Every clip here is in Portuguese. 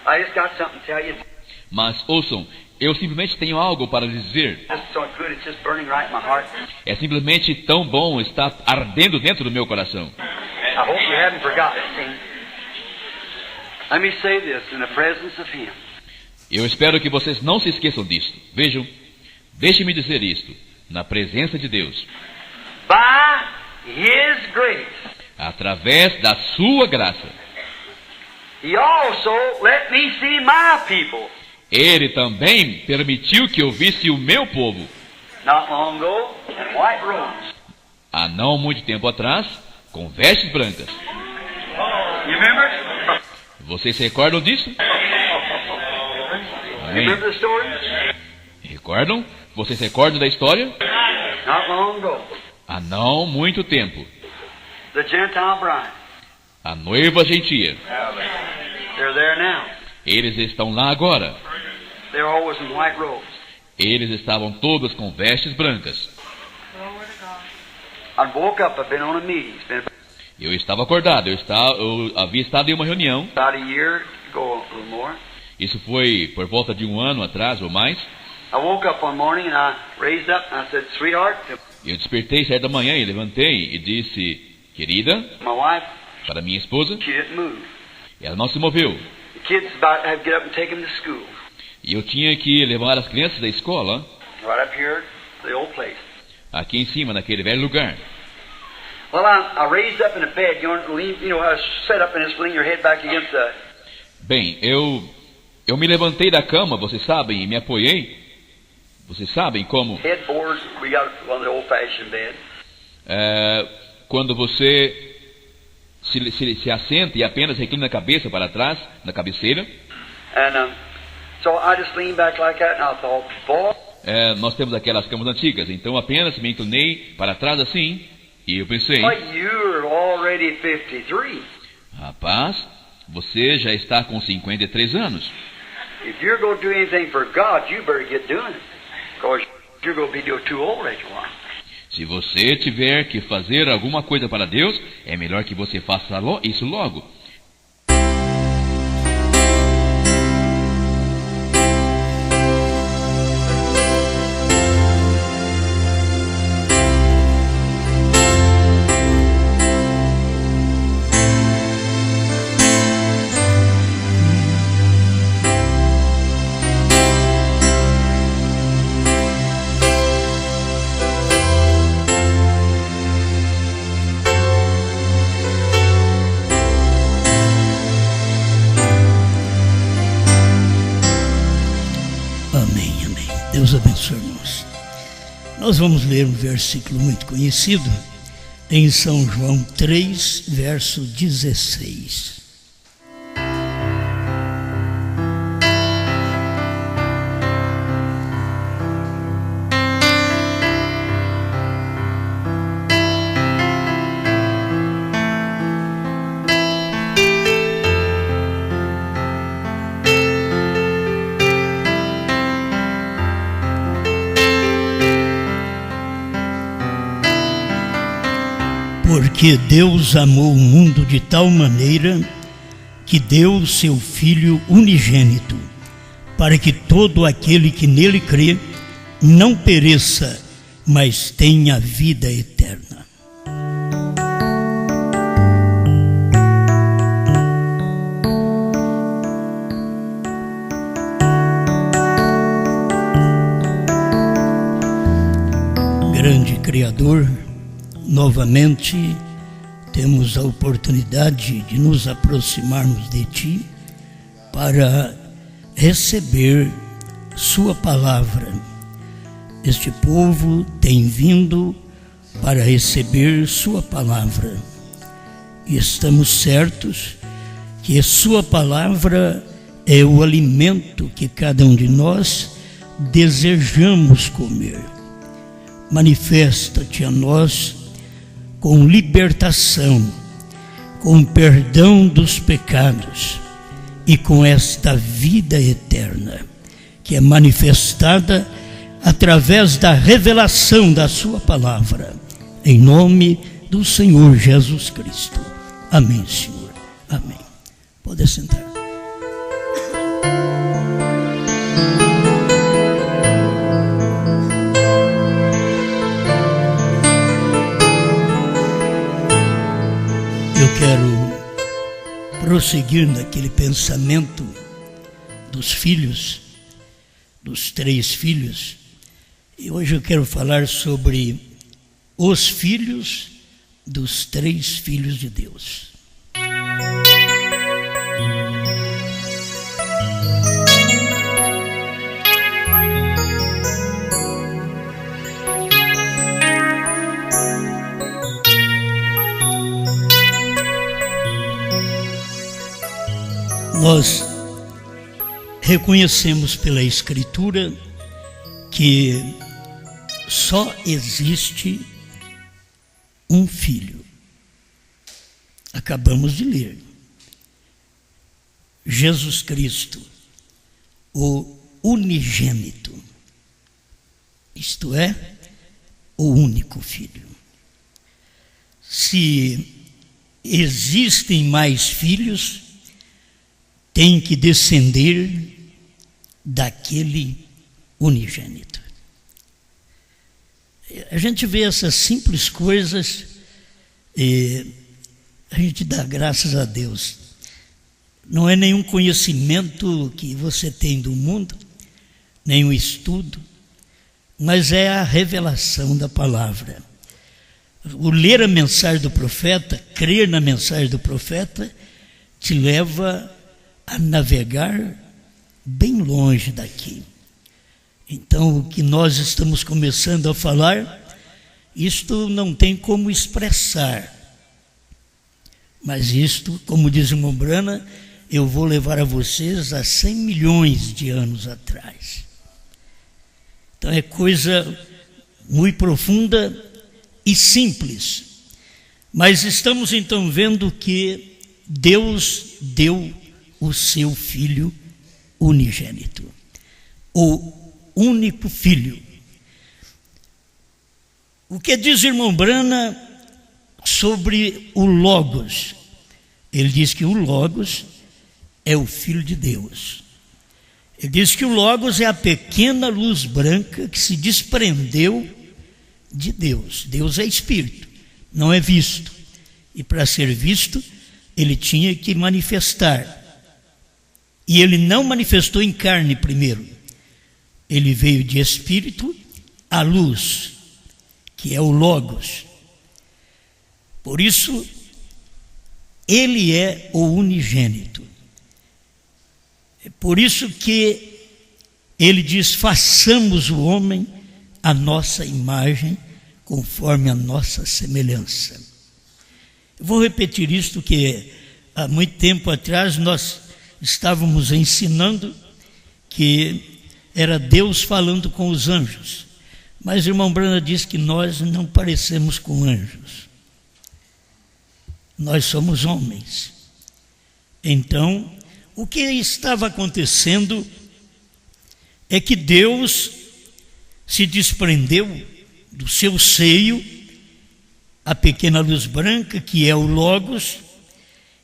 I just got something to tell you. Mas ouçam, eu simplesmente tenho algo para lhes dizer. It's so good, it's just burning right in my heart. É simplesmente tão bom, está ardendo dentro do meu coração. I hope you haven't forgotten it. Let me say this in the presence of Him. Eu espero que vocês não se esqueçam disso. Vejam, deixe-me dizer isto, na presença de Deus. By His grace, Através da sua graça, He also let me see my people. Ele também permitiu que eu visse o meu povo. Not long ago, in white robes. Há não muito tempo atrás, com vestes brancas. You remember? Vocês se recordam disso? You Amém. remember the story? Recordam? Vocês recordam da história? Not long ago, Há não muito tempo, the Gentile bride. a noiva gentia. They're there now. Eles estão lá agora. They're always in white robes. Eles estavam todos com vestes brancas. I woke up. I've been on a meeting. It's been Eu estava acordado, eu havia estado em uma reunião. about a year ago, a little more. Isso foi por volta de um ano atrás ou mais. I woke up one morning and I raised up and I said, "Sweetheart," Eu despertei certa manhã e levantei e disse, querida, my wife, para minha esposa. she didn't move. Ela não se moveu. The kids about to have to get up and take them to school. E eu tinha que levar as crianças da escola Right up here, the old place. aqui em cima, naquele velho lugar. Well, I raised up in the bed, I was set up and just lean your head back against the. Bem, eu me levantei da cama, vocês sabem, e me apoiei. Vocês sabem como Headboard, we got one of the old-fashioned beds. quando você se assenta e apenas reclina a cabeça para trás, na cabeceira. And so I just leaned back like that, and I thought, boy, Nós temos aquelas camas antigas, então apenas me inclinei para trás assim, e eu pensei, you're already 53. rapaz, você já está com 53 anos. If you're going to do anything for God, you better get doing it, because you're going to be too old after a while. Se você tiver que fazer alguma coisa para Deus, é melhor que você faça isso logo. Deus abençoe, irmãos. Nós vamos ler um versículo muito conhecido em São João 3, verso 16. Porque Deus amou o mundo de tal maneira que deu seu Filho unigênito, para que todo aquele que nele crê não pereça, mas tenha vida eterna. Grande Criador, novamente temos a oportunidade de nos aproximarmos de Ti para receber Sua palavra. Este povo tem vindo para receber Sua palavra e estamos certos que Sua palavra é o alimento que cada um de nós desejamos comer. Manifesta-te a nós com libertação, com perdão dos pecados e com esta vida eterna, que é manifestada através da revelação da Sua palavra, em nome do Senhor Jesus Cristo. Amém, Senhor. Amém. Pode sentar. prosseguir naquele pensamento dos filhos, dos 3 filhos. E hoje eu quero falar sobre os filhos dos 3 filhos de Deus. Nós reconhecemos pela Escritura que só existe um filho. Acabamos de ler. Jesus Cristo, o unigênito, isto é, o único filho. Se existem mais filhos, tem que descender daquele unigênito. A gente vê essas simples coisas e a gente dá graças a Deus. Não é nenhum conhecimento que você tem do mundo, nenhum estudo, mas é a revelação da palavra. O ler a mensagem do profeta, crer na mensagem do profeta, te leva a navegar bem longe daqui. Então, o que nós estamos começando a falar, isto não tem como expressar. Mas isto, como diz o Mombrana, eu vou levar a vocês a 100 milhões de anos atrás. Então é coisa muito profunda e simples. Mas estamos então vendo que Deus deu o seu Filho unigênito, o único Filho. O que diz o irmão Brana sobre o Logos? Ele diz que o Logos é o Filho de Deus. Ele diz que o Logos é a pequena luz branca que se desprendeu de Deus. Deus é Espírito, não é visto. E para ser visto, ele tinha que manifestar. E ele não manifestou em carne primeiro. Ele veio de Espírito à luz, que é o Logos. Por isso, ele é o unigênito. É por isso que ele diz: façamos o homem à nossa imagem, conforme a nossa semelhança. Eu vou repetir isto que há muito tempo atrás nós estávamos ensinando que era Deus falando com os anjos. Mas o irmão Brana diz que nós não parecemos com anjos. Nós somos homens. Então, o que estava acontecendo é que Deus se desprendeu do seu seio, a pequena luz branca, que é o Logos,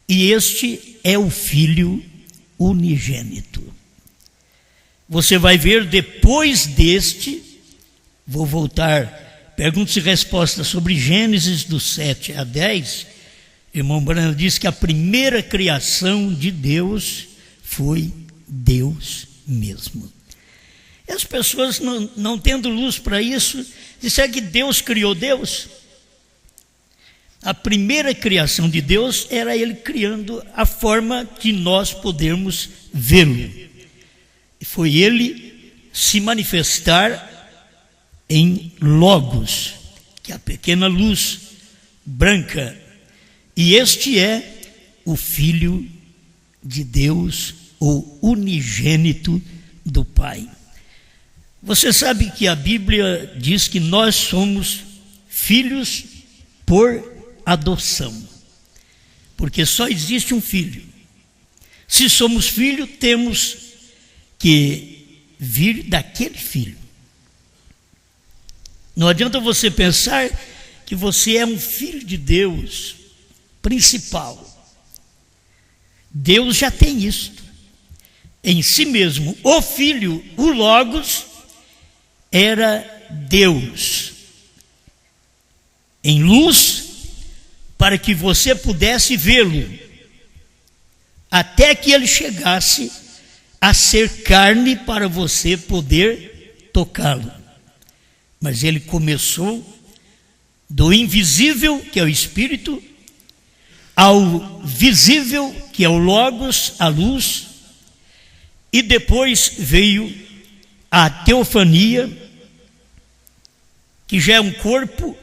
e este é o Filho unigênito. Você vai ver depois deste, vou voltar, perguntas e respostas sobre Gênesis do 7 a 10, irmão Brana diz que a primeira criação de Deus foi Deus mesmo. E as pessoas não tendo luz para isso, disseram que Deus criou Deus. A primeira criação de Deus era Ele criando a forma de nós podermos vê-lo. E foi Ele se manifestar em Logos, que é a pequena luz branca. E este é o Filho de Deus, o unigênito do Pai. Você sabe que a Bíblia diz que nós somos filhos por adoção, porque só existe um filho. Se somos filhos, temos que vir daquele filho. Não adianta você pensar que você é um filho de Deus principal. Deus já tem isto em si mesmo. O Filho, o Logos, era Deus em luz, para que você pudesse vê-lo. até que ele chegasse a ser carne para você poder tocá-lo. Mas ele começou do invisível, que é o Espírito, ao visível, que é o Logos, a luz, e depois veio a teofania, que já é um corpo,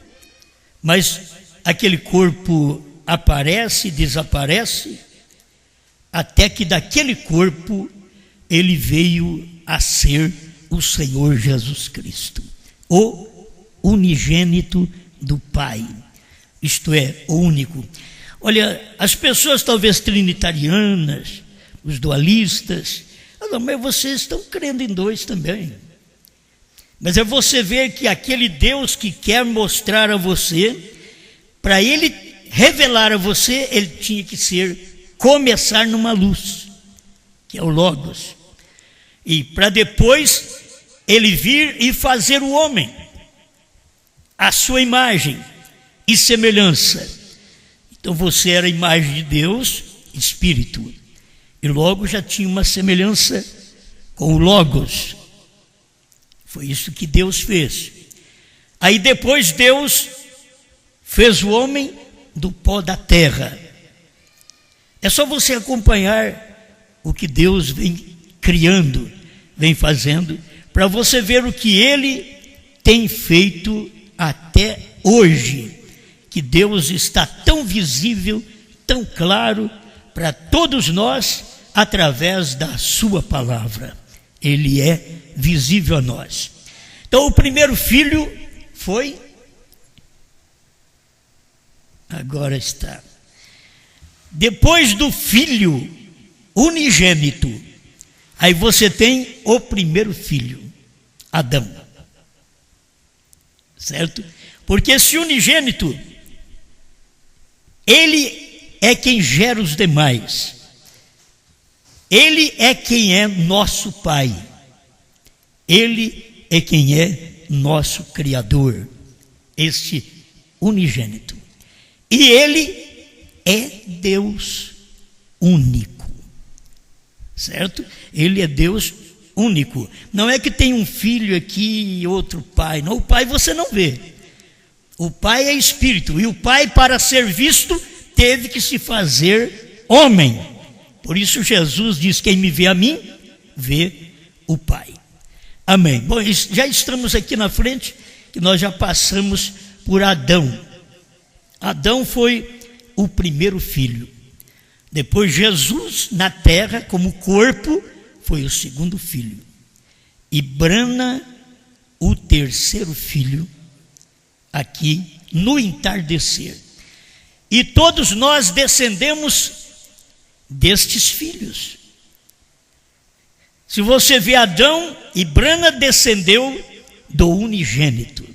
mas aquele corpo aparece e desaparece, até que daquele corpo ele veio a ser o Senhor Jesus Cristo, o unigênito do Pai, isto é, o único. Olha, as pessoas talvez trinitarianas, os dualistas, não, mas vocês estão crendo em dois também. Mas é você ver que aquele Deus que quer mostrar a você, para ele revelar a você, ele tinha que começar numa luz, que é o Logos. E para depois ele vir e fazer o homem, a sua imagem e semelhança. Então você era a imagem de Deus, Espírito, e logo já tinha uma semelhança com o Logos. Foi isso que Deus fez. Aí depois Deus fez o homem do pó da terra. É só você acompanhar o que Deus vem criando, vem fazendo, para você ver o que Ele tem feito até hoje, que Deus está tão visível, tão claro para todos nós, através da sua palavra. Ele é visível a nós. Então o primeiro filho foi, agora está, depois do filho unigênito, aí você tem o primeiro filho, Adão, certo? Porque esse unigênito, ele é quem gera os demais, ele é quem é nosso Pai, ele é quem é nosso Criador, este unigênito, e ele é Deus único, certo? Ele é Deus único. Não é que tem um filho aqui e outro pai, não, o pai você não vê. O pai é espírito, e o pai, para ser visto, teve que se fazer homem. Por isso Jesus diz: quem me vê a mim, vê o Pai. Amém. Bom, já estamos aqui na frente, que nós já passamos por Adão. Adão foi o primeiro filho. Depois Jesus, na terra, como corpo, foi o segundo filho. E Brana, o terceiro filho, aqui no entardecer. E todos nós descendemos destes filhos. Se você vê Adão e Brana, descendeu do unigênito.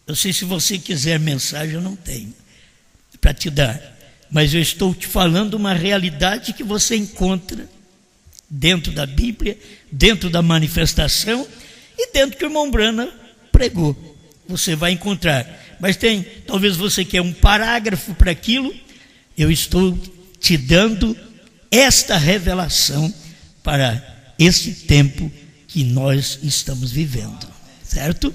Eu sei, se você quiser mensagem, eu não tenho para te dar, mas eu estou te falando uma realidade que você encontra dentro da Bíblia, dentro da manifestação e dentro que o irmão Brana pregou. Você vai encontrar, mas tem, talvez você quer um parágrafo para aquilo. Eu estou te dando esta revelação para esse tempo que nós estamos vivendo, certo?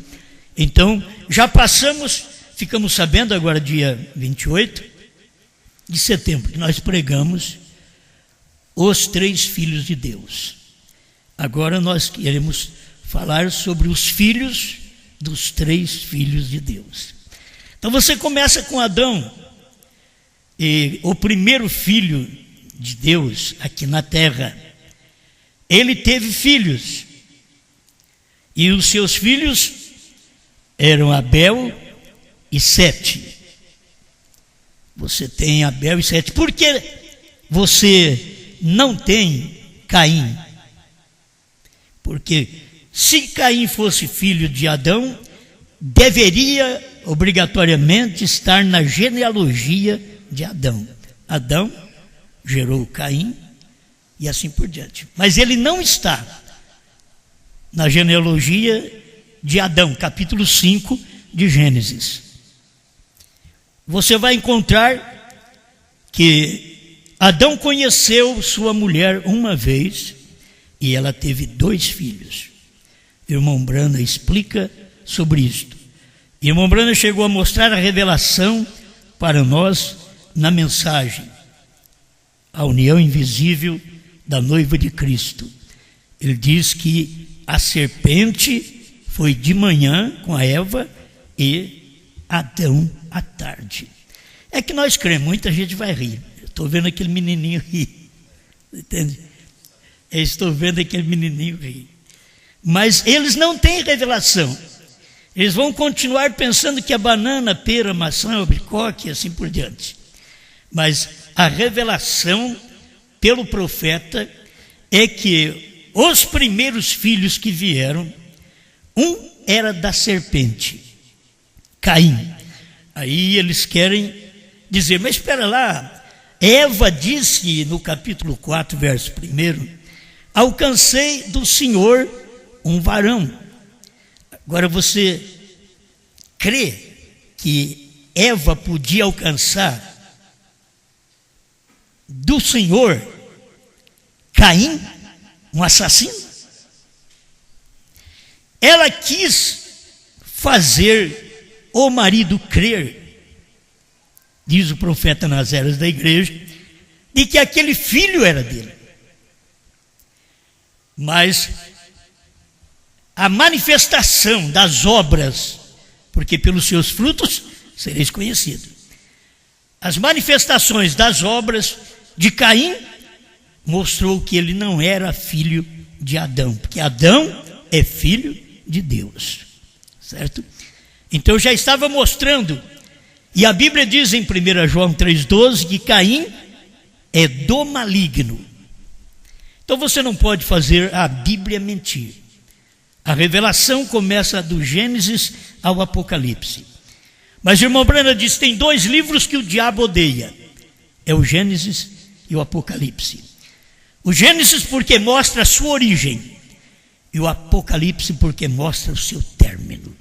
Então, já passamos, ficamos sabendo agora, dia 28 de setembro, que nós pregamos os 3 filhos de Deus. Agora nós queremos falar sobre os filhos dos 3 filhos de Deus. Então você começa com Adão, e o primeiro filho de Deus aqui na terra. Ele teve filhos, e os seus filhos eram Abel e Sete. Você tem Abel e Sete. Por que você não tem Caim? Porque se Caim fosse filho de Adão, deveria obrigatoriamente estar na genealogia de Adão. Adão gerou Caim e assim por diante. Mas ele não está na genealogia de Adão, capítulo 5 de Gênesis. Você vai encontrar que Adão conheceu sua mulher uma vez e ela teve 2 filhos. Irmão Brana explica sobre isto. Irmão Brana chegou a mostrar a revelação para nós na mensagem, a união invisível da noiva de Cristo. Ele diz que a serpente foi de manhã com a Eva e Adão à tarde. É que nós cremos, muita gente vai rir. Estou vendo aquele menininho rir. Entende? Eu estou vendo aquele menininho rir. Mas eles não têm revelação. Eles vão continuar pensando que a banana, pera, maçã, albaricoque e assim por diante. Mas a revelação pelo profeta é que os primeiros filhos que vieram, um era da serpente, Caim. Aí eles querem dizer, mas espera lá, Eva disse no capítulo 4, verso 1, alcancei do Senhor um varão. Agora você crê que Eva podia alcançar do Senhor Caim, um assassino? Ela quis fazer o marido crer, diz o profeta nas eras da igreja, de que aquele filho era dele. Mas a manifestação das obras, porque pelos seus frutos sereis conhecidos. As manifestações das obras de Caim mostrou que ele não era filho de Adão, porque Adão é filho de Deus, certo? Então já estava mostrando, e a Bíblia diz em 1 João 3,12 que Caim é do maligno. Então você não pode fazer a Bíblia mentir. A revelação começa do Gênesis ao Apocalipse. Mas o irmão Brana diz, tem 2 livros que o diabo odeia. É o Gênesis e o Apocalipse. O Gênesis porque mostra a sua origem. E o Apocalipse porque mostra o seu término.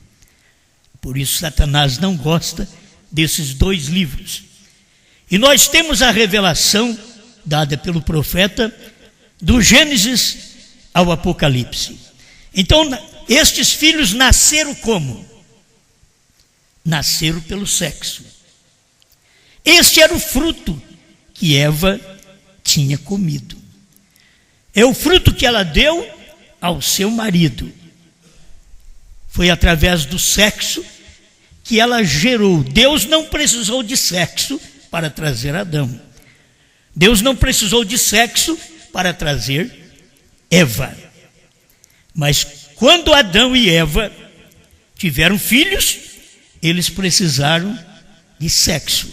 Por isso Satanás não gosta desses 2 livros. E nós temos a revelação dada pelo profeta do Gênesis ao Apocalipse. Então, estes filhos nasceram como? Nasceram pelo sexo. Este era o fruto que Eva tinha comido. É o fruto que ela deu ao seu marido. Foi através do sexo que ela gerou. Deus não precisou de sexo para trazer Adão. Deus não precisou de sexo para trazer Eva. Mas quando Adão e Eva tiveram filhos, eles precisaram de sexo.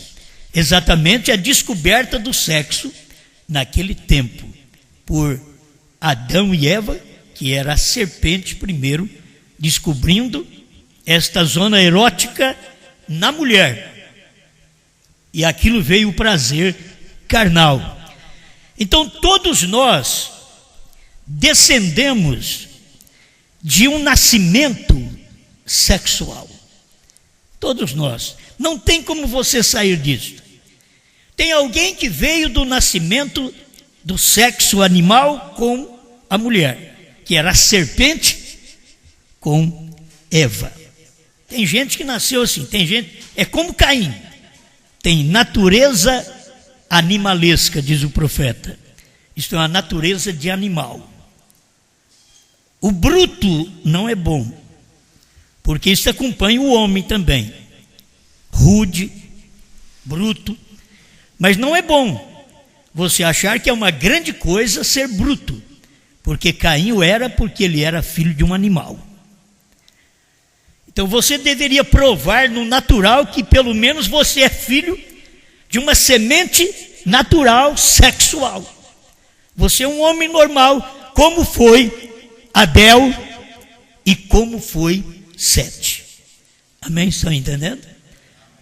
Exatamente a descoberta do sexo naquele tempo, por Adão e Eva, que era a serpente primeiro, descobrindo esta zona erótica na mulher. E aquilo veio o prazer carnal. Então todos nós descendemos de um nascimento sexual. Todos nós. Não tem como você sair disso. Tem alguém que veio do nascimento do sexo animal com a mulher, que era a serpente com Eva. Tem gente que nasceu assim, tem gente, é como Caim. Tem natureza animalesca, diz o profeta. Isto é uma natureza de animal. O bruto não é bom, porque isso acompanha o homem também. Rude, bruto, mas não é bom você achar que é uma grande coisa ser bruto, porque Caim o era porque ele era filho de um animal. Então você deveria provar no natural que pelo menos você é filho de uma semente natural sexual. Você é um homem normal, como foi Abel e como foi Sete. Amém? Estão entendendo?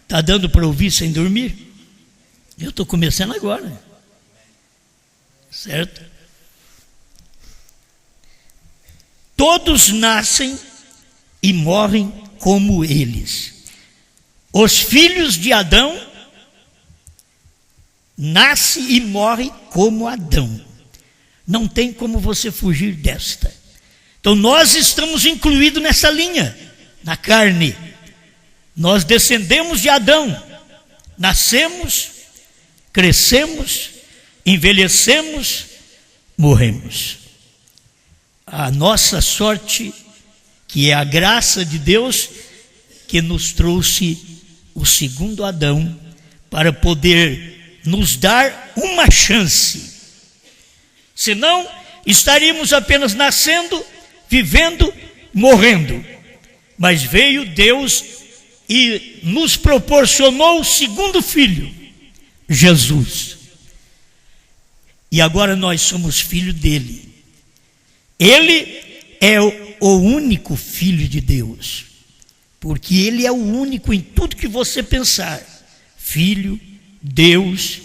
Está dando para ouvir sem dormir? Eu estou começando agora. Certo? Todos nascem e morrem como eles. Os filhos de Adão nasce e morre como Adão. Não tem como você fugir desta. Então nós estamos incluídos nessa linha, na carne. Nós descendemos de Adão, nascemos, crescemos, envelhecemos, morremos. A nossa sorte, que é a graça de Deus, que nos trouxe o segundo Adão, para poder nos dar uma chance. Senão, estaríamos apenas nascendo, vivendo, morrendo. Mas veio Deus e nos proporcionou o segundo filho, Jesus. E agora nós somos filho dele. Ele é o único filho de Deus, porque ele é o único em tudo que você pensar. Filho, Deus.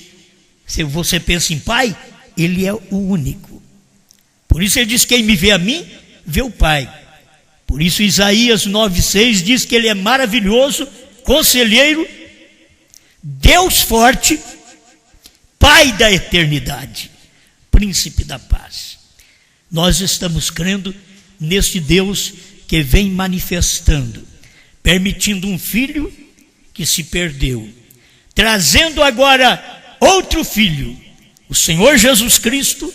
Se você pensa em pai, ele é o único. Por isso ele diz: quem me vê a mim, vê o Pai. Por isso Isaías 9,6 diz que ele é maravilhoso, conselheiro, Deus forte, Pai da eternidade, príncipe da paz. Nós estamos crendo neste Deus que vem manifestando, permitindo um filho que se perdeu, trazendo agora outro filho, o Senhor Jesus Cristo,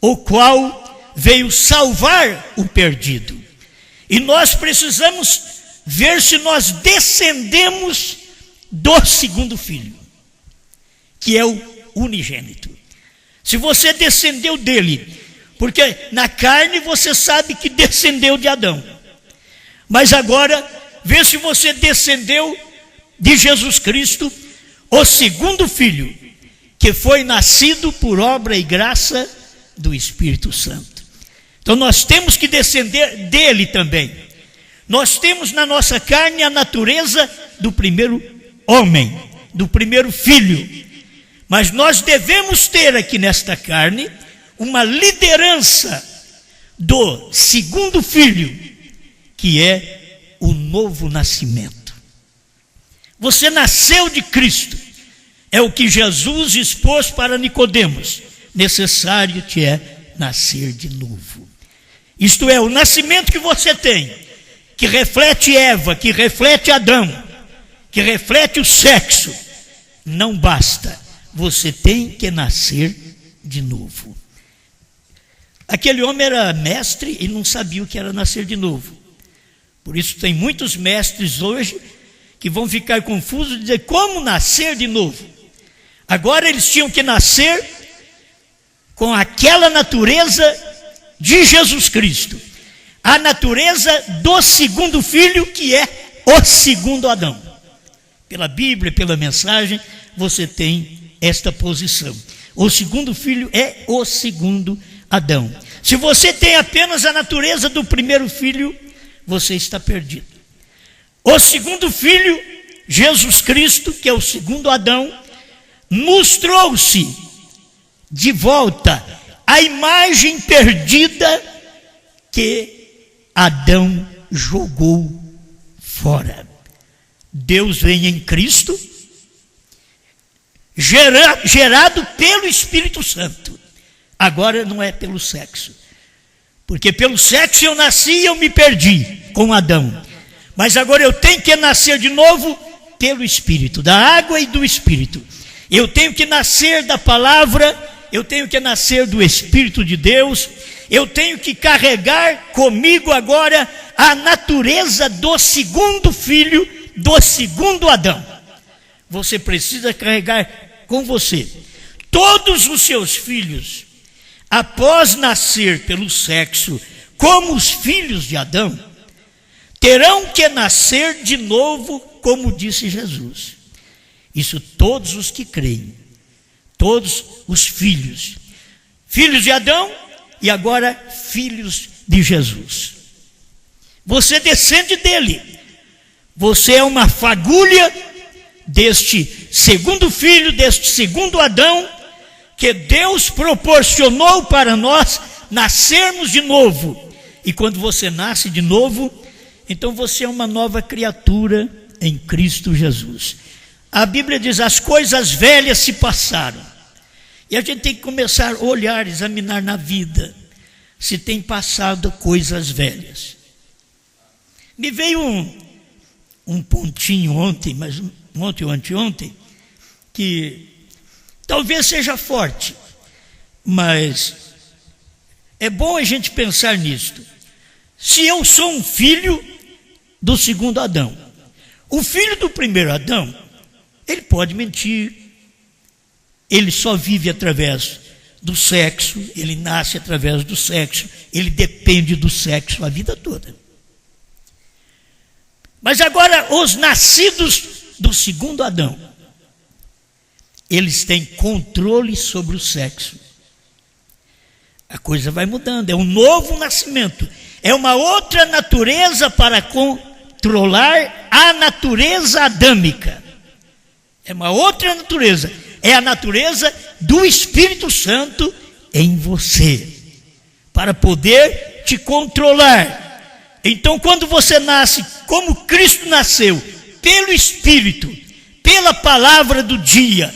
o qual veio salvar o perdido. E nós precisamos ver se nós descendemos do segundo filho, que é o unigênito. Se você descendeu dele, porque na carne você sabe que descendeu de Adão. Mas agora, vê se você descendeu de Jesus Cristo, o segundo filho, que foi nascido por obra e graça do Espírito Santo. Então nós temos que descender dele também. Nós temos na nossa carne a natureza do primeiro homem, do primeiro filho. Mas nós devemos ter aqui nesta carne uma liderança do segundo filho, que é o novo nascimento. Você nasceu de Cristo. É o que Jesus expôs para Nicodemos. Necessário te é nascer de novo. Isto é, o nascimento que você tem, que reflete Eva, que reflete Adão, que reflete o sexo, não basta. Você tem que nascer de novo. Aquele homem era mestre e não sabia o que era nascer de novo. Por isso tem muitos mestres hoje que vão ficar confusos e dizer: como nascer de novo? Agora eles tinham que nascer com aquela natureza de Jesus Cristo, a natureza do segundo filho, que é o segundo Adão. Pela Bíblia, pela mensagem, você tem esta posição. O segundo filho é o segundo Adão. Se você tem apenas a natureza do primeiro filho, você está perdido. O segundo filho, Jesus Cristo, que é o segundo Adão, nos trouxe de volta a imagem perdida que Adão jogou fora. Deus vem em Cristo, gerado pelo Espírito Santo. Agora não é pelo sexo, porque pelo sexo eu nasci e eu me perdi com Adão. Mas agora eu tenho que nascer de novo pelo Espírito, da água e do Espírito. Eu tenho que nascer da palavra, eu tenho que nascer do Espírito de Deus, eu tenho que carregar comigo agora a natureza do segundo filho, do segundo Adão. Você precisa carregar com você todos os seus filhos, após nascer pelo sexo, como os filhos de Adão, terão que nascer de novo, como disse Jesus. Isso todos os que creem, todos os filhos, filhos de Adão e agora filhos de Jesus. Você descende dele, você é uma fagulha deste segundo filho, deste segundo Adão, que Deus proporcionou para nós nascermos de novo. E quando você nasce de novo, então você é uma nova criatura em Cristo Jesus. a Bíblia diz, as coisas velhas se passaram. E a gente tem que começar a olhar, examinar na vida, se tem passado coisas velhas. Me veio um pontinho ontem, mas ontem ou anteontem, que talvez seja forte, mas é bom a gente pensar nisto. Se eu sou um filho do segundo Adão, o filho do primeiro Adão, ele pode mentir, ele só vive através do sexo, ele nasce através do sexo, ele depende do sexo a vida toda. Mas agora, os nascidos do segundo Adão, eles têm controle sobre o sexo. A coisa vai mudando, é um novo nascimento, é uma outra natureza para controlar a natureza adâmica. É uma outra natureza, é a natureza do Espírito Santo em você, para poder te controlar. Então, quando você nasce como Cristo nasceu, pelo Espírito, pela palavra do dia,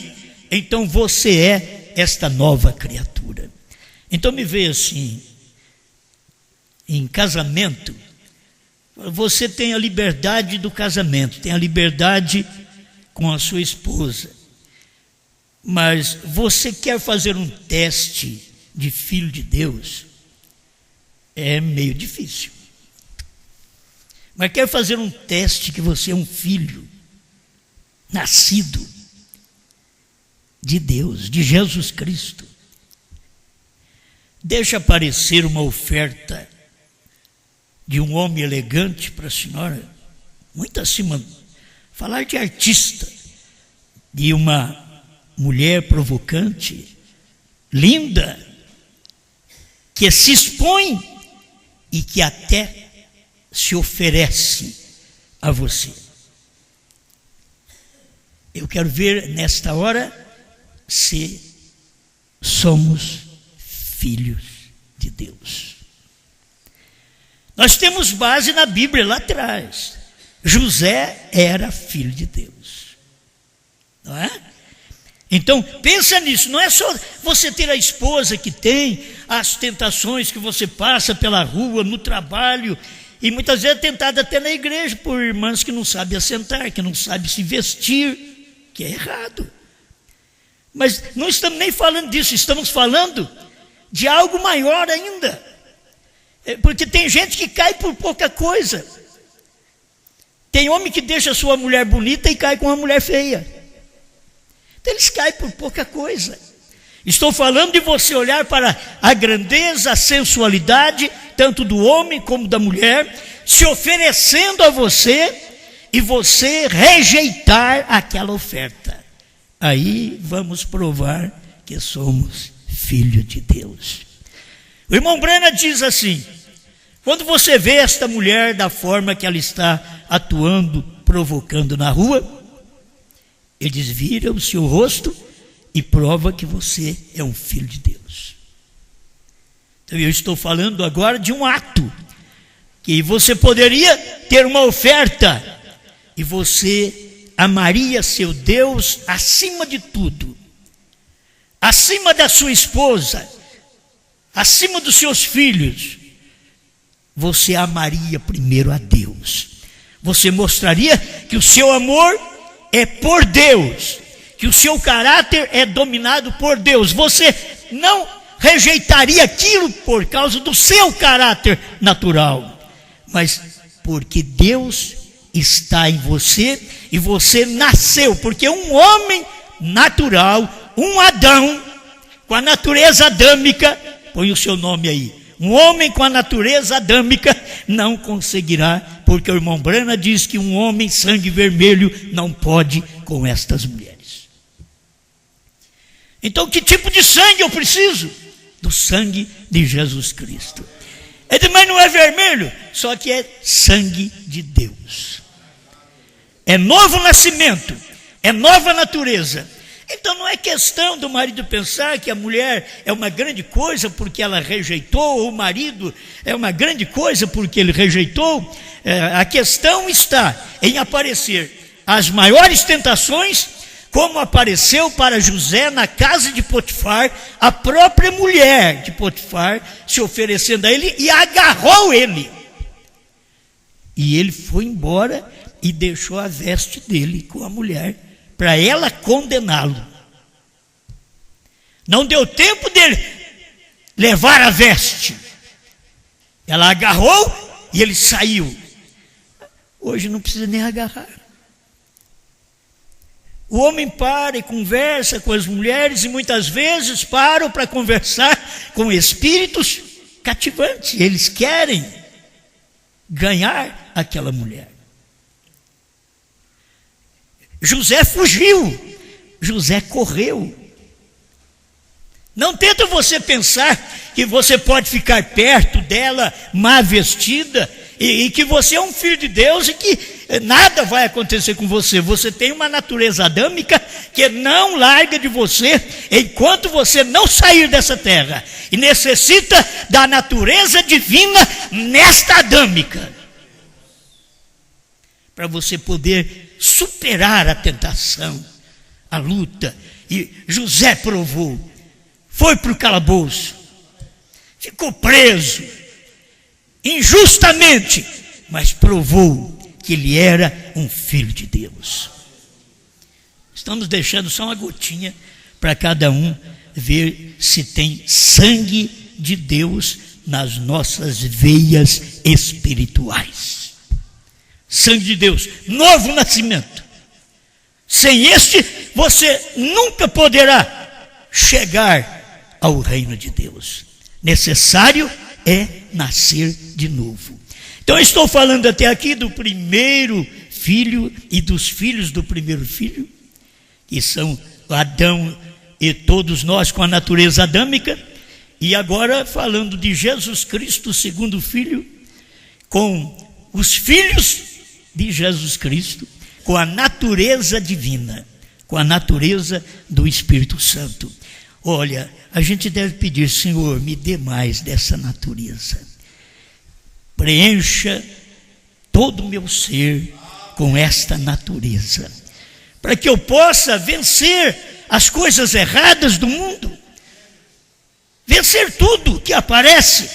então você é esta nova criatura. Então me veio assim, em casamento, você tem a liberdade do casamento, tem a liberdade com a sua esposa, mas você quer fazer um teste de filho de Deus, é meio difícil. Mas quer fazer um teste que você é um filho nascido de Deus, de Jesus Cristo. Deixa aparecer uma oferta de um homem elegante para a senhora, muito acima, falar de artista, de uma mulher provocante, linda, que se expõe e que até se oferece a você. Eu quero ver nesta hora se somos filhos de Deus. Nós temos base na Bíblia lá atrás. José era filho de Deus, não é? Então pensa nisso, não é só você ter a esposa que tem, as tentações que você passa pela rua, no trabalho, e muitas vezes é tentado até na igreja por irmãs que não sabem assentar, que não sabem se vestir, que é errado. Mas não estamos nem falando disso, estamos falando de algo maior ainda. Porque tem gente que cai por pouca coisa. Tem homem que deixa a sua mulher bonita e cai com uma mulher feia. Então eles caem por pouca coisa. Estou falando de você olhar para a grandeza, a sensualidade, tanto do homem como da mulher, se oferecendo a você e você rejeitar aquela oferta. Aí vamos provar que somos filhos de Deus. O irmão Branham diz assim: quando você vê esta mulher da forma que ela está atuando, provocando na rua, ele diz, vira o seu rosto e prova que você é um filho de Deus. Então eu estou falando agora de um ato, que você poderia ter uma oferta, e você amaria seu Deus acima de tudo, acima da sua esposa, acima dos seus filhos. Você amaria primeiro a Deus. Você mostraria que o seu amor é por Deus, que o seu caráter é dominado por Deus. Você não rejeitaria aquilo por causa do seu caráter natural, mas porque Deus está em você e você nasceu, porque um homem natural, um Adão, com a natureza adâmica, põe o seu nome aí, um homem com a natureza adâmica não conseguirá, porque o irmão Branham diz que um homem sangue vermelho não pode com estas mulheres. Então que tipo de sangue eu preciso? Do sangue de Jesus Cristo. Ele mas não é vermelho, só que é sangue de Deus. É novo nascimento, é nova natureza. Então não é questão do marido pensar que a mulher é uma grande coisa porque ela rejeitou, ou o marido é uma grande coisa porque ele rejeitou. A questão está em aparecer as maiores tentações, como apareceu para José na casa de Potifar, a própria mulher de Potifar se oferecendo a ele e agarrou ele. E ele foi embora e deixou a veste dele com a mulher, para ela condená-lo. Não deu tempo dele levar a veste. Ela agarrou e ele saiu. Hoje não precisa nem agarrar. O homem para e conversa com as mulheres, e muitas vezes param para conversar com espíritos cativantes. Eles querem ganhar aquela mulher. José fugiu, José correu. Não tenta você pensar que você pode ficar perto dela, má vestida, e que você é um filho de Deus e que nada vai acontecer com você. Você tem uma natureza adâmica que não larga de você enquanto você não sair dessa terra, e necessita da natureza divina nesta adâmica, para você poder superar a tentação, a luta. E José provou, foi para o calabouço, ficou preso, injustamente, mas provou que ele era um filho de Deus. Estamos deixando só uma gotinha para cada um ver se tem sangue de Deus nas nossas veias espirituais. Sangue de Deus, novo nascimento. Sem este, você nunca poderá chegar ao reino de Deus. Necessário é nascer de novo. Então eu estou falando até aqui do primeiro filho e dos filhos do primeiro filho, que são Adão e todos nós com a natureza adâmica, e agora falando de Jesus Cristo, o segundo filho, com os filhos de Jesus Cristo, com a natureza divina, com a natureza do Espírito Santo. Olha, a gente deve pedir: Senhor, me dê mais dessa natureza. Preencha todo o meu ser com esta natureza, para que eu possa vencer as coisas erradas do mundo, vencer tudo que aparece,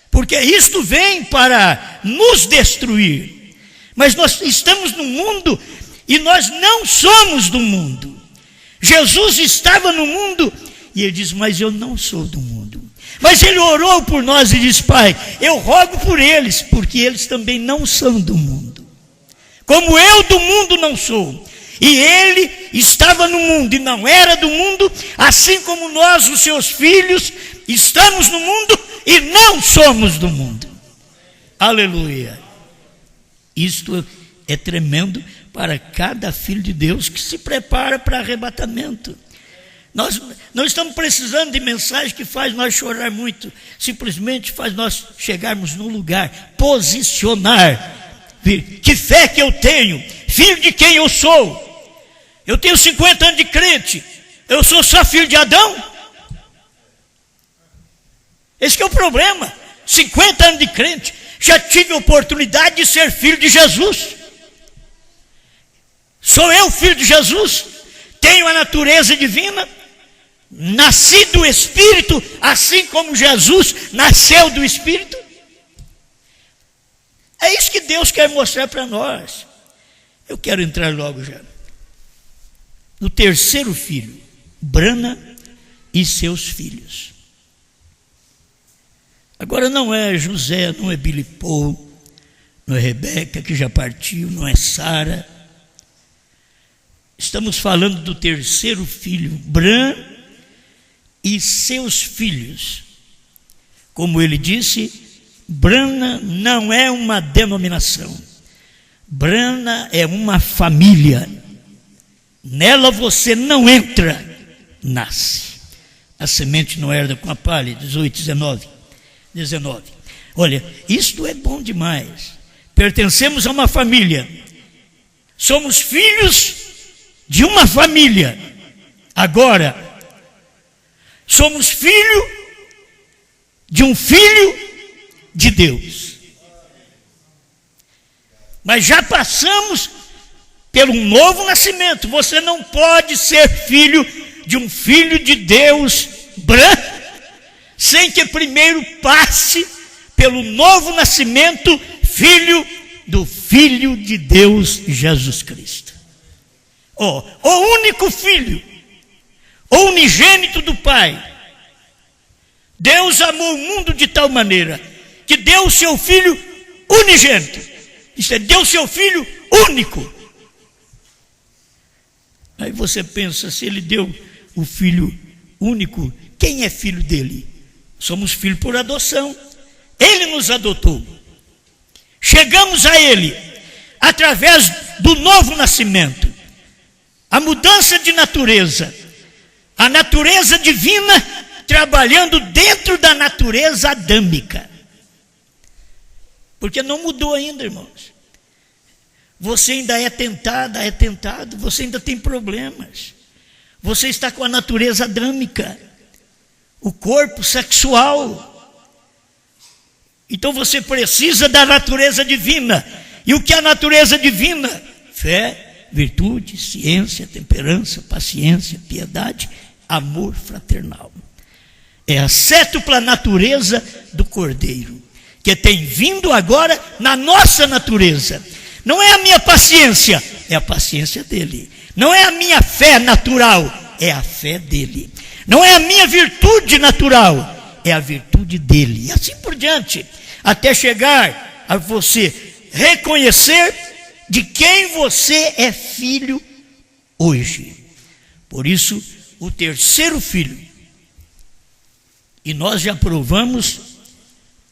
porque isto vem para nos destruir. Mas nós estamos no mundo e nós não somos do mundo. Jesus estava no mundo e ele diz: mas eu não sou do mundo. Mas ele orou por nós e disse: Pai, eu rogo por eles, porque eles também não são do mundo, como eu do mundo não sou. E ele estava no mundo e não era do mundo, assim como nós, os seus filhos, estamos no mundo e não somos do mundo. Aleluia. Isto é tremendo para cada filho de Deus que se prepara para arrebatamento. Nós não estamos precisando de mensagem que faz nós chorar muito, simplesmente faz nós chegarmos no lugar, posicionar. Que fé que eu tenho, filho de quem eu sou? Eu tenho 50 anos de crente, eu sou só filho de Adão? Esse que é o problema. 50 anos de crente, já tive a oportunidade de ser filho de Jesus. Sou eu filho de Jesus, tenho a natureza divina, nasci do Espírito, assim como Jesus nasceu do Espírito. É isso que Deus quer mostrar para nós. Eu quero entrar logo já no terceiro filho, Brana e seus filhos. Agora não é José, não é Billy Paul, não é Rebeca, que já partiu, não é Sara. Estamos falando do terceiro filho, Bran e seus filhos. Como ele disse, Brana não é uma denominação. Brana é uma família. Nela você não entra, nasce. A semente não herda com a palha, 18, 19. Olha, isto é bom demais. Pertencemos a uma família. Somos filhos de uma família. Agora, somos filho de um filho de Deus. Mas já passamos pelo novo nascimento. Você não pode ser filho de um filho de Deus branco sem que primeiro passe pelo novo nascimento, filho do Filho de Deus Jesus Cristo. O único filho, o unigênito do Pai. Deus amou o mundo de tal maneira que deu o seu Filho unigênito. Isto é, deu o seu Filho único. Aí você pensa, se ele deu o Filho único, quem é filho dele? Somos filhos por adoção. Ele nos adotou. Chegamos a ele através do novo nascimento. A mudança de natureza. A natureza divina trabalhando dentro da natureza adâmica. Porque não mudou ainda, irmãos. Você ainda é tentado, você ainda tem problemas. Você está com a natureza adâmica, o corpo sexual. Então você precisa da natureza divina. E o que é a natureza divina? Fé, virtude, ciência, temperança, paciência, piedade, amor fraternal. É a cétupla natureza do Cordeiro, que tem vindo agora na nossa natureza. Não é a minha paciência, é a paciência dele. Não é a minha fé natural, é a fé dele. Não é a minha virtude natural, é a virtude dele. E assim por diante, até chegar a você reconhecer de quem você é filho hoje. Por isso, o terceiro filho. E nós já provamos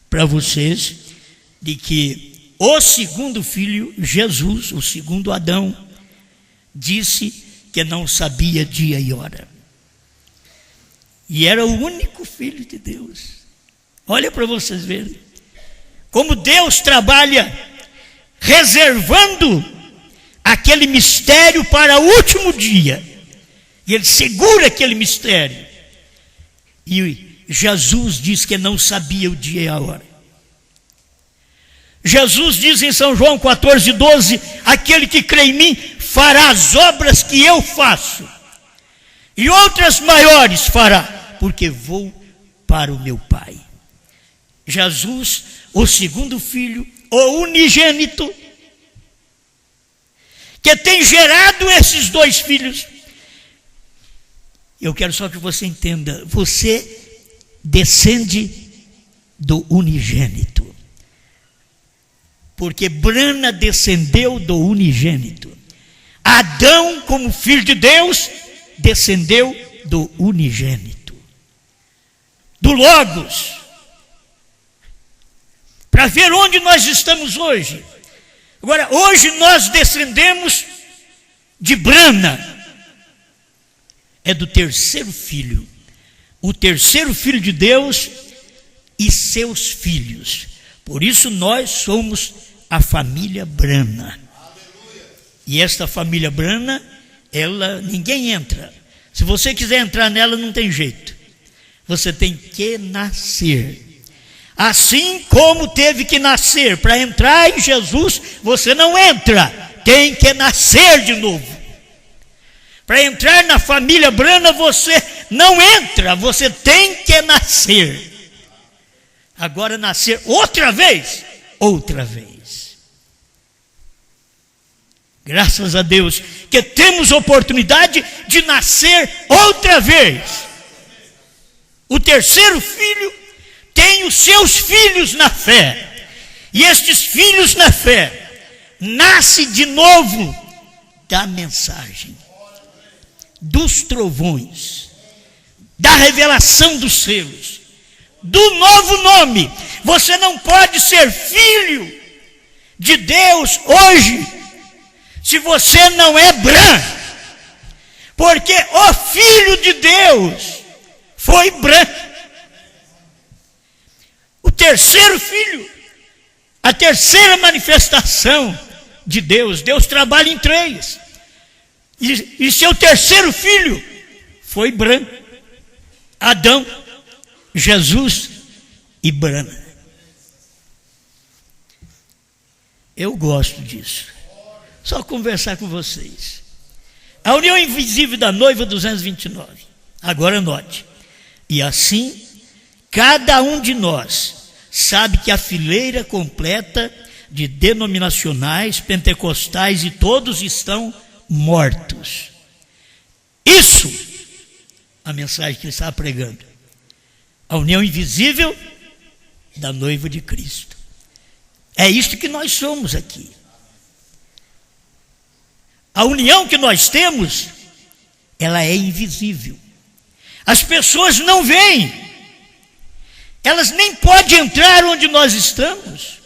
para vocês de que o segundo filho, Jesus, o segundo Adão, disse que não sabia dia e hora. E era o único filho de Deus. Olha para vocês verem como Deus trabalha reservando aquele mistério para o último dia. E ele segura aquele mistério. E Jesus diz que não sabia o dia e a hora. Jesus diz em São João 14:12, aquele que crê em mim fará as obras que eu faço, e outras maiores fará, porque vou para o meu Pai. Jesus, o segundo filho, o unigênito, que tem gerado esses dois filhos. Eu quero só que você entenda, você descende do unigênito. Porque Brana descendeu do unigênito. Adão, como filho de Deus, descendeu do unigênito, do Logos. Para ver onde nós estamos hoje. Agora, hoje nós descendemos de Brana. É do terceiro filho. O terceiro filho de Deus e seus filhos. Por isso nós somos a família Brana. E esta família Brana, ninguém entra. Se você quiser entrar nela, não tem jeito. Você tem que nascer. Assim como teve que nascer para entrar em Jesus, você não entra. Tem que nascer de novo. Para entrar na família Brana, você não entra. Você tem que nascer. Agora nascer outra vez. Graças a Deus que temos oportunidade de nascer outra vez. O terceiro filho tem os seus filhos na fé. E estes filhos na fé nascem de novo da mensagem, dos trovões, da revelação dos selos, do novo nome. Você não pode ser filho de Deus hoje se você não é branco, porque o Filho de Deus foi branco. O terceiro filho, a terceira manifestação de Deus. Deus trabalha em três. E seu terceiro filho foi branco. Adão, Jesus e Brana. Eu gosto disso. só conversar com vocês. A união invisível da noiva 229. Agora note. E assim, cada um de nós sabe que a fileira completa de denominacionais, pentecostais e todos estão mortos. Isso, a mensagem que ele estava pregando. A união invisível da noiva de Cristo. É isto que nós somos aqui. A união que nós temos, ela é invisível. As pessoas não veem. Elas nem podem entrar onde nós estamos.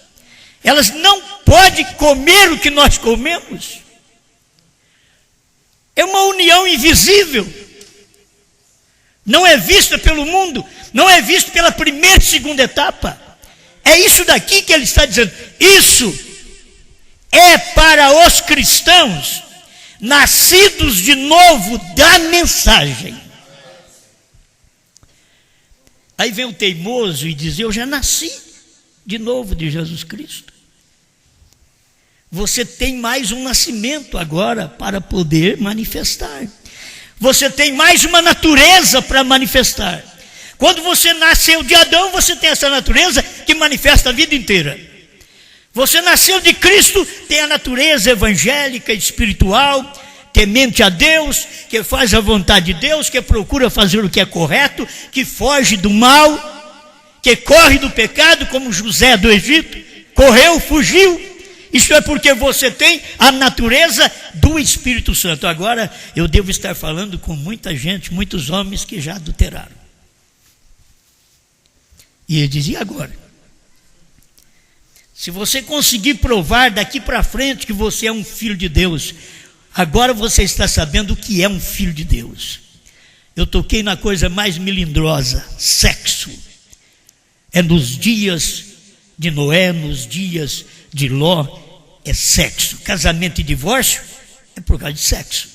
Elas não podem comer o que nós comemos. É uma união invisível. Não é vista pelo mundo, não é vista pela primeira e segunda etapa. É isso daqui que ele está dizendo. Isso é para os cristãos nascidos de novo da mensagem. Aí vem o teimoso e diz: eu já nasci de novo de Jesus Cristo. Você tem mais um nascimento agora para poder manifestar. Você tem mais uma natureza para manifestar. Quando você nasceu de Adão, você tem essa natureza que manifesta a vida inteira. Você nasceu de Cristo, tem a natureza evangélica, espiritual, temente a Deus, que faz a vontade de Deus, que procura fazer o que é correto, que foge do mal, que corre do pecado, como José do Egito, correu, fugiu. Isso é porque você tem a natureza do Espírito Santo. Agora, eu devo estar falando com muita gente, muitos homens que já adulteraram. E ele dizia: agora, se você conseguir provar daqui para frente que você é um filho de Deus, agora você está sabendo o que é um filho de Deus. Eu toquei na coisa mais melindrosa: sexo. É nos dias de Noé, nos dias de Ló, é sexo. Casamento e divórcio é por causa de sexo.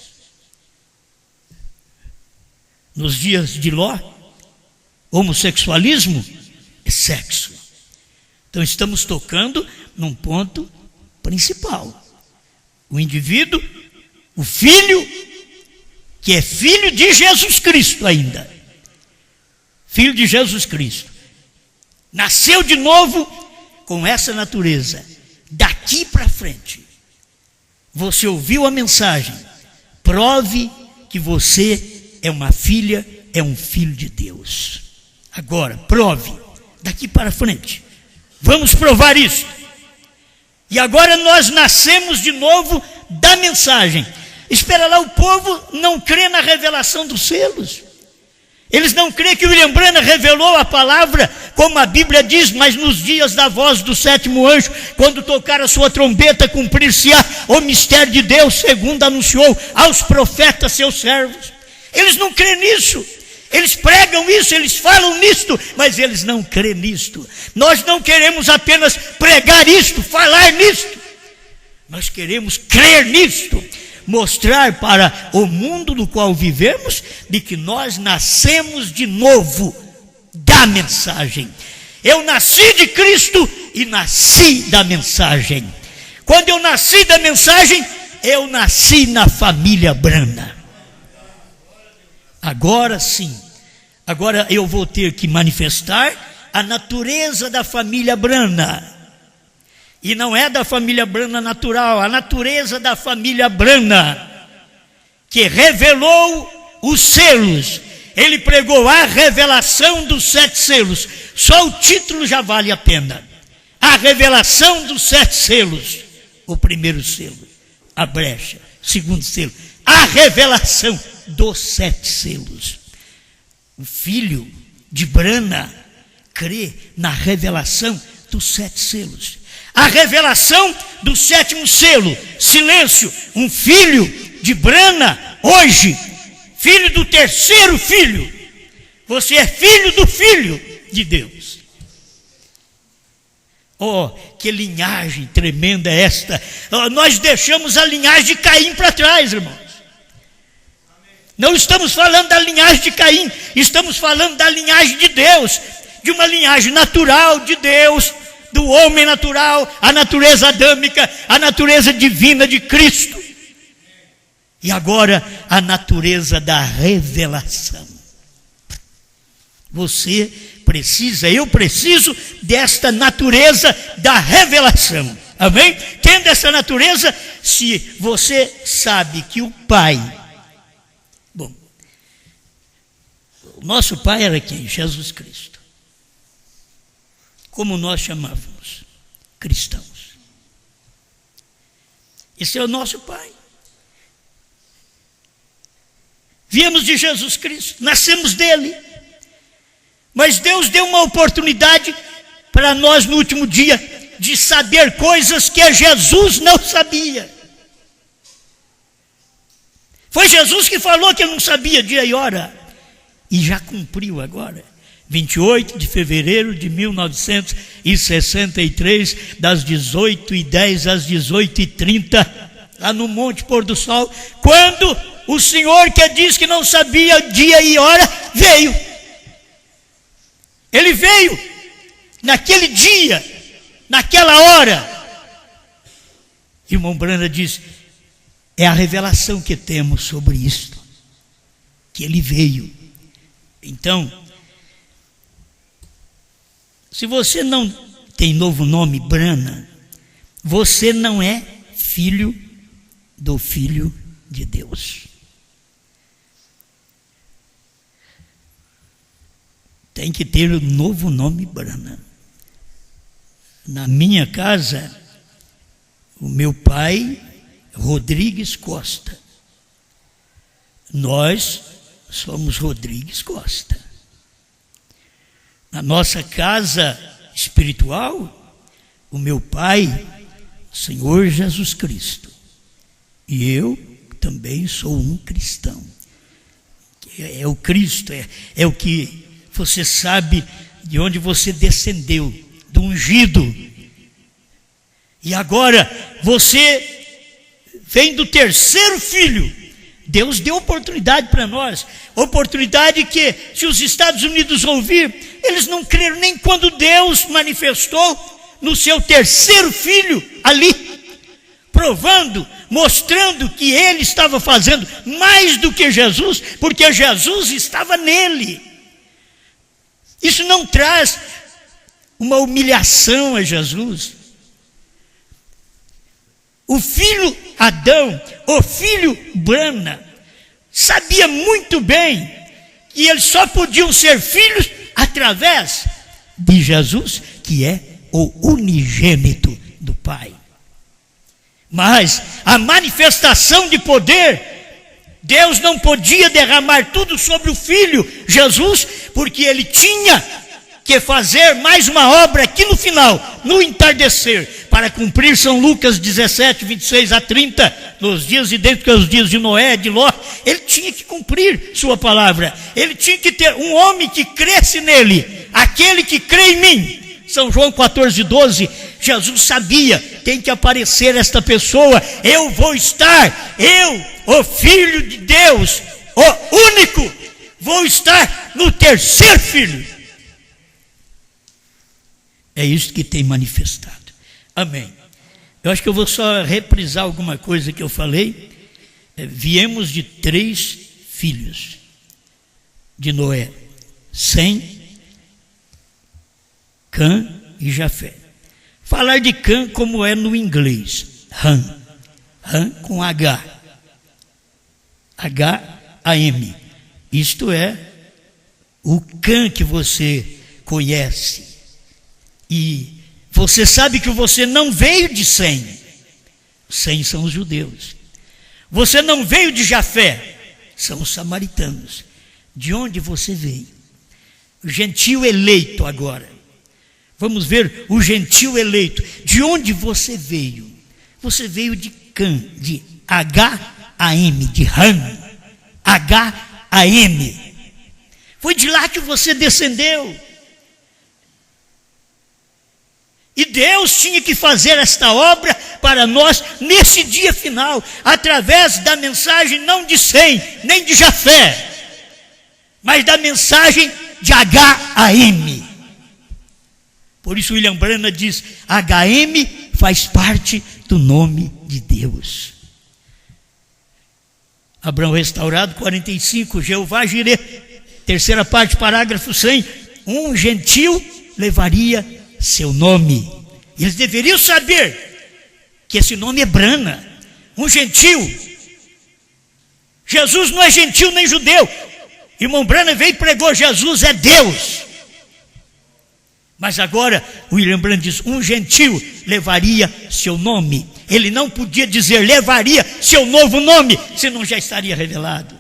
Nos dias de Ló, homossexualismo é sexo. Então estamos tocando num ponto principal. O indivíduo, o filho, que é filho de Jesus Cristo ainda. Filho de Jesus Cristo. Nasceu de novo com essa natureza. Daqui para frente, você ouviu a mensagem, prove que você é uma filha, é um filho de Deus. Agora, prove, daqui para frente, vamos provar isso. E agora nós nascemos de novo da mensagem. Espera lá, o povo não crê na revelação dos selos. Eles não creem que William Branham revelou a palavra, como a Bíblia diz, mas nos dias da voz do sétimo anjo, quando tocar a sua trombeta, cumprir-se-á o mistério de Deus, segundo anunciou aos profetas seus servos. Eles não creem nisso. Eles pregam isso, eles falam nisto, mas eles não creem nisto. Nós não queremos apenas pregar isto, falar nisto. Nós queremos crer nisto. Mostrar para o mundo no qual vivemos de que nós nascemos de novo da mensagem. Eu nasci de Cristo e nasci da mensagem. Quando eu nasci da mensagem, eu nasci na família Branham. Agora sim, agora eu vou ter que manifestar a natureza da família Branham. E não é da família Branham natural, a natureza da família Branham, que revelou os selos. Ele pregou a revelação dos 7 selos. Só o título já vale a pena. A revelação dos 7 selos. O primeiro selo, a brecha. Segundo selo, a revelação dos 7 selos. O filho de Branham crê na revelação dos 7 selos. A revelação do 7º selo, silêncio, um filho de Branham, hoje, filho do 3º filho, você é filho do Filho de Deus. Oh, que linhagem tremenda é esta. Oh, nós deixamos a linhagem de Caim para trás, irmãos. Não estamos falando da linhagem de Caim, estamos falando da linhagem de Deus, de uma linhagem natural de Deus, do homem natural, a natureza adâmica, a natureza divina de Cristo. E agora a natureza da revelação. Você precisa, eu preciso desta natureza da revelação. Amém? Tendo essa natureza, se você sabe que o Pai... Bom, o nosso Pai era quem? Jesus Cristo. Como nós chamávamos? Cristãos. Esse é o nosso Pai. Viemos de Jesus Cristo, nascemos dele. Mas Deus deu uma oportunidade para nós no último dia de saber coisas que Jesus não sabia. Foi Jesus que falou que ele não sabia dia e hora. E já cumpriu agora. 28 de fevereiro de 1963, das 18h10 às 18h30, lá no Monte Pôr do Sol, quando o Senhor que disse que não sabia dia e hora, veio. Ele veio naquele dia, naquela hora. Irmão Branda diz, é a revelação que temos sobre isto, que ele veio. Então, se você não tem novo nome, Brana, você não é filho do Filho de Deus. Tem que ter o novo nome Brana. Na minha casa, o meu pai, Rodrigues Costa. Nós somos Rodrigues Costa. Na nossa casa espiritual, o meu pai, Senhor Jesus Cristo. E eu também sou um cristão. É o Cristo, é o que você sabe de onde você descendeu, do ungido. E agora você vem do terceiro filho. Deus deu oportunidade para nós. Oportunidade que, se os Estados Unidos ouvir, eles não creram nem quando Deus manifestou no seu terceiro filho ali, provando, mostrando que ele estava fazendo mais do que Jesus, porque Jesus estava nele. Isso não traz uma humilhação a Jesus. O filho Adão, o filho Brana, sabia muito bem que eles só podiam ser filhos através de Jesus, que é o unigênito do Pai. Mas a manifestação de poder, Deus não podia derramar tudo sobre o Filho Jesus, porque ele tinha que fazer mais uma obra aqui no final, no entardecer, para cumprir São Lucas 17, 26 a 30, nos dias idênticos aos dias de Noé, de Ló. Ele tinha que cumprir sua palavra. Ele tinha que ter um homem que cresce nele, aquele que crê em mim. São João 14, 12, Jesus sabia, tem que aparecer esta pessoa, eu vou estar, eu, o Filho de Deus, o único, vou estar no terceiro filho. É isso que tem manifestado. Amém. Eu acho que eu vou só reprisar alguma coisa que eu falei. Viemos de 3 filhos de Noé, Sem, Cã e Jafé. Falar de Cã como é no inglês, Ham. Ham com H. H-A-M. Isto é o Cã que você conhece. E você sabe que você não veio de Sem. Sem são os judeus. Você não veio de Jafé. São os samaritanos. De onde você veio? O gentil eleito agora. Vamos ver o gentil eleito. De onde você veio? Você veio de Cã, de H-A-M, de Ham. H-A-M. Foi de lá que você descendeu. E Deus tinha que fazer esta obra para nós nesse dia final, através da mensagem não de Sem, nem de Jafé, mas da mensagem de H-A-M. Por isso William Branham diz, HM faz parte do nome de Deus. Abraão restaurado, 45, Jeová Jireh, terceira parte, parágrafo 100, um gentil levaria seu nome. Eles deveriam saber que esse nome é Brana, um gentil. Jesus não é gentil nem judeu. Irmão Branham veio e pregou, Jesus é Deus. Mas agora, William Branham diz, um gentil levaria seu nome. Ele não podia dizer levaria seu novo nome, senão já estaria revelado.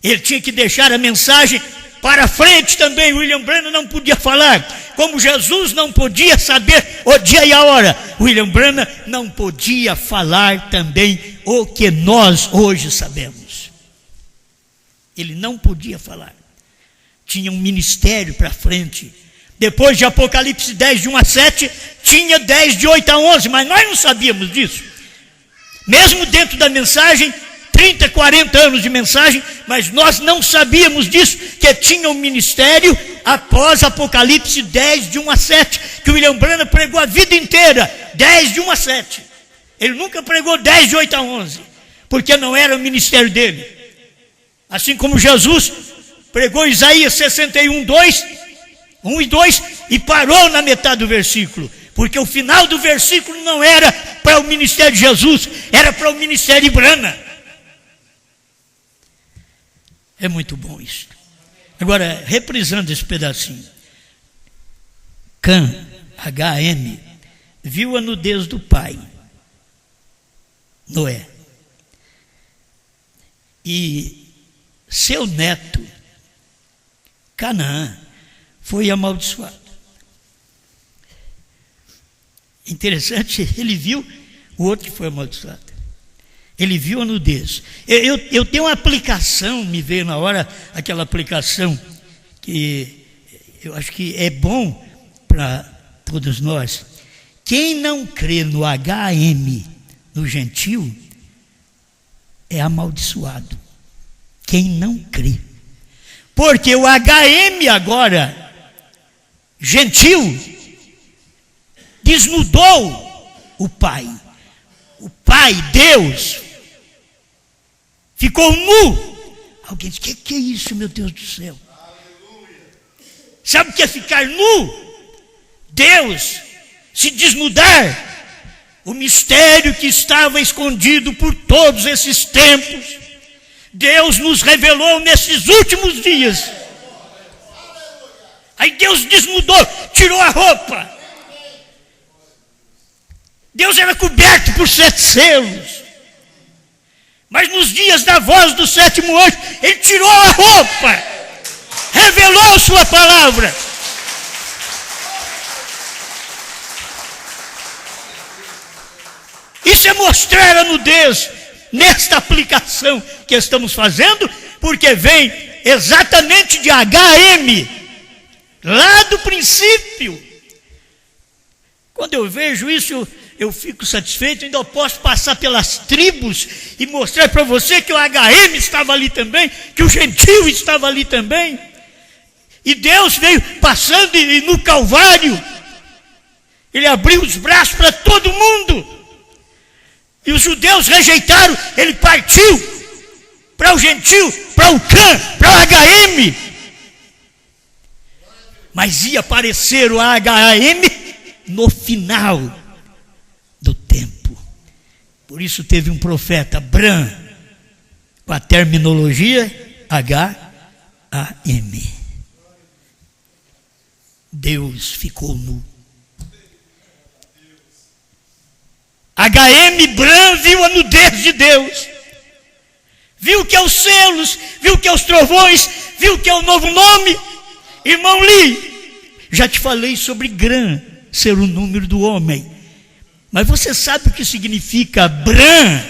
Ele tinha que deixar a mensagem para frente também. William Branham não podia falar. Como Jesus não podia saber o dia e a hora, William Branham não podia falar também o que nós hoje sabemos. Ele não podia falar. Tinha um ministério para frente. Depois de Apocalipse 10, de 1 a 7, tinha 10, de 8 a 11, mas nós não sabíamos disso. Mesmo dentro da mensagem, 30, 40 anos de mensagem, mas nós não sabíamos disso, que tinha um ministério após Apocalipse 10, de 1 a 7, que o William Branham pregou a vida inteira, 10, de 1 a 7. Ele nunca pregou 10, de 8 a 11, porque não era o ministério dele. Assim como Jesus pregou Isaías 61, 2, 1 e 2, e parou na metade do versículo, porque o final do versículo não era para o ministério de Jesus, era para o ministério de Branham. É muito bom isso. Agora, reprisando esse pedacinho. Cã, HM, viu a nudez do pai, Noé, e seu neto, Canaã, foi amaldiçoado. Interessante, ele viu o outro que foi amaldiçoado. Ele viu a nudez. Eu tenho uma aplicação, me veio na hora aquela aplicação, que eu acho que é bom para todos nós. Quem não crê no HM, no gentil, é amaldiçoado. Quem não crê. Porque o HM agora, gentil, desnudou o pai. O pai, Deus, ficou nu. Alguém diz, que é isso, meu Deus do céu? Sabe o que é ficar nu? Deus se desnudar. O mistério que estava escondido por todos esses tempos, Deus nos revelou nesses últimos dias. Aí Deus desnudou, tirou a roupa. Deus era coberto por 7 selos. Mas nos dias da voz do 7º anjo, ele tirou a roupa, revelou sua palavra. Isso é mostrar a nudez nesta aplicação que estamos fazendo, porque vem exatamente de HM, lá do princípio. Quando eu vejo isso, eu fico satisfeito. Ainda eu posso passar pelas tribos e mostrar para você que o HM estava ali também, que o gentil estava ali também. E Deus veio passando e no Calvário, ele abriu os braços para todo mundo. E os judeus rejeitaram, ele partiu para o gentil, para o Cã, para o HM. Mas ia aparecer o HM no final do tempo. Por isso teve um profeta, Bran, com a terminologia HAM. Deus ficou nu. HM Bran viu a nudez de Deus. Viu que é os selos, viu que é os trovões, viu que é o novo nome. Irmão Lee, já te falei sobre Gran ser o número do homem. Mas você sabe o que significa Bran?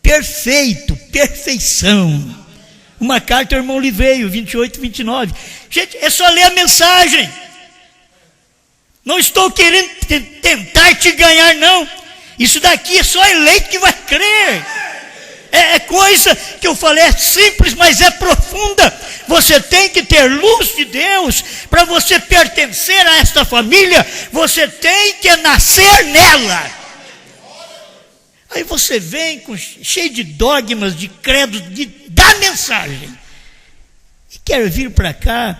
Perfeito, perfeição. Uma carta ao irmão Lee veio, 28, 29. Gente, é só ler a mensagem. Não estou querendo tentar te ganhar, não. Isso daqui é só eleito que vai crer. É coisa que eu falei, é simples, mas é profunda. Você tem que ter luz de Deus para você pertencer a esta família. Você tem que nascer nela. Aí você vem cheio de dogmas, de credos, da mensagem. E quer vir para cá,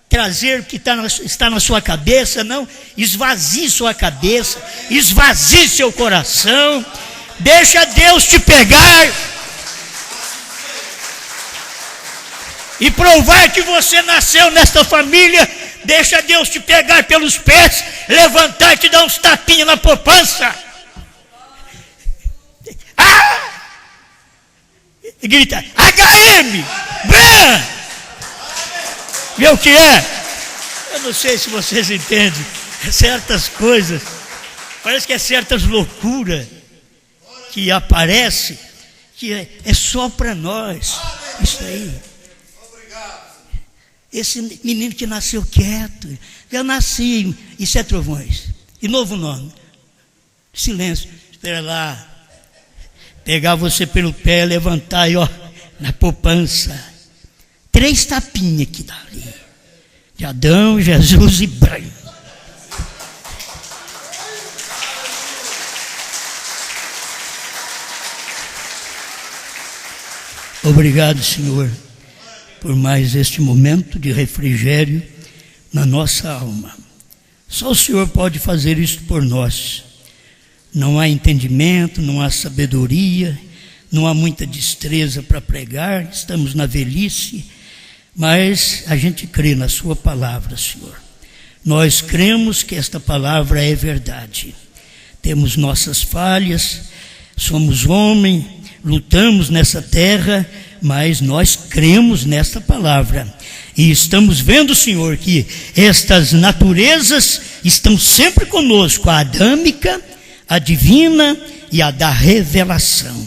trazer o que está na sua cabeça. Não, esvazie sua cabeça, esvazie seu coração. Deixa Deus te pegar e provar que você nasceu nesta família. Deixa Deus te pegar pelos pés, levantar e te dar uns tapinhas na poupança. E grita, HM, Bran! Vê o que é? Eu não sei se vocês entendem. Certas coisas, parece que é certas loucuras que aparece, que é só para nós. Isso aí. Esse menino que nasceu quieto, eu nasci, isso é trovões. E novo nome, silêncio, espera lá. Pegar você pelo pé, levantar e ó, na poupança. 3 tapinhas que dá ali. De Adão, Jesus e Branco. Obrigado, Senhor, por mais este momento de refrigério na nossa alma. Só o Senhor pode fazer isso por nós. Não há entendimento, não há sabedoria, não há muita destreza para pregar, estamos na velhice, mas a gente crê na sua palavra, Senhor. Nós cremos que esta palavra é verdade. Temos nossas falhas, somos homens, lutamos nessa terra, mas nós cremos nesta palavra. E estamos vendo, Senhor, que estas naturezas estão sempre conosco, a adâmica, a divina e a da revelação.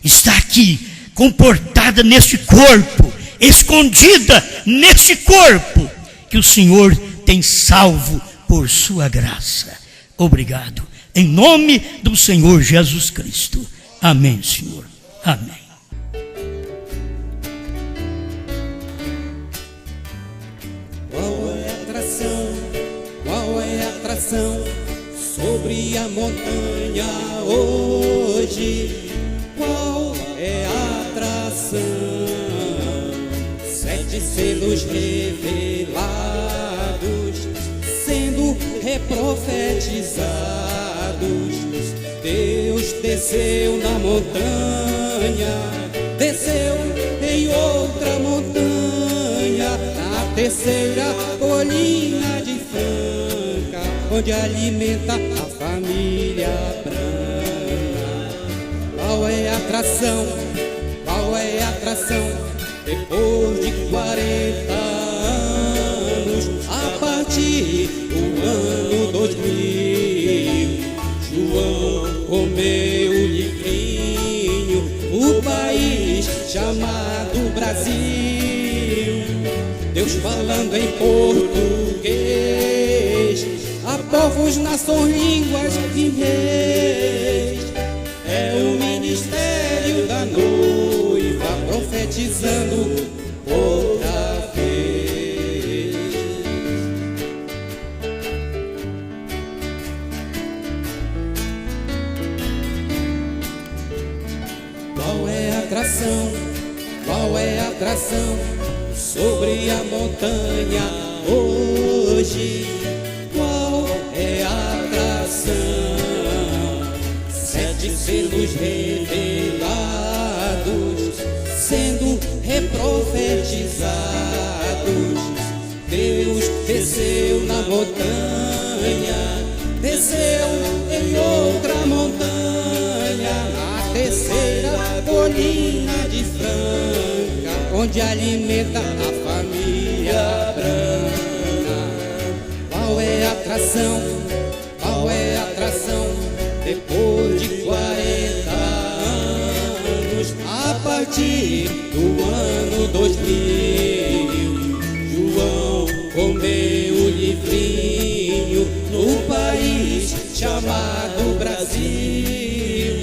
Está aqui, comportada neste corpo, escondida neste corpo, que o Senhor tem salvo por sua graça. Obrigado. Em nome do Senhor Jesus Cristo. Amém, Senhor. Amém. Qual é a atração sobre a montanha hoje? Qual é a atração? 7 selos revelados, sendo reprofetizados. Deus desceu na montanha, desceu em outra montanha, na terceira colina de Franca, onde alimenta a família branca. Qual é a atração? Qual é a atração? Depois de 40 anos, a partir do ano 2000, João comeu o livrinho, o país chamado Brasil. Deus falando em português, a povos, nações, línguas e reis. É o ministério da noiva profetizando outra vez. Qual é a atração? Qual é a atração sobre a montanha hoje? Qual é a atração? 7 selos revelados, sendo reprofetizados. Deus desceu na montanha, desceu em outra montanha, na terceira colina de Franca, onde alimenta a família branca. Qual é a atração? Qual é a atração? Depois de 40 anos, a partir do ano 2000, João comeu o livrinho no país chamado Brasil.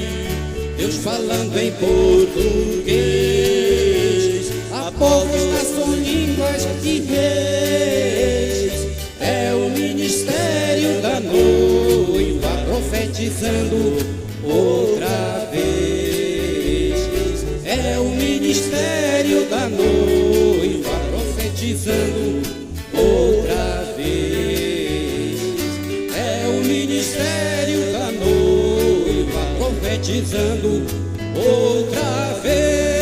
Deus Deus falando em português a povos, nações, línguas e reis. É o ministério da noiva profetizando outra vez. É o ministério da noiva profetizando outra vez. É o ministério da noiva profetizando outra vez.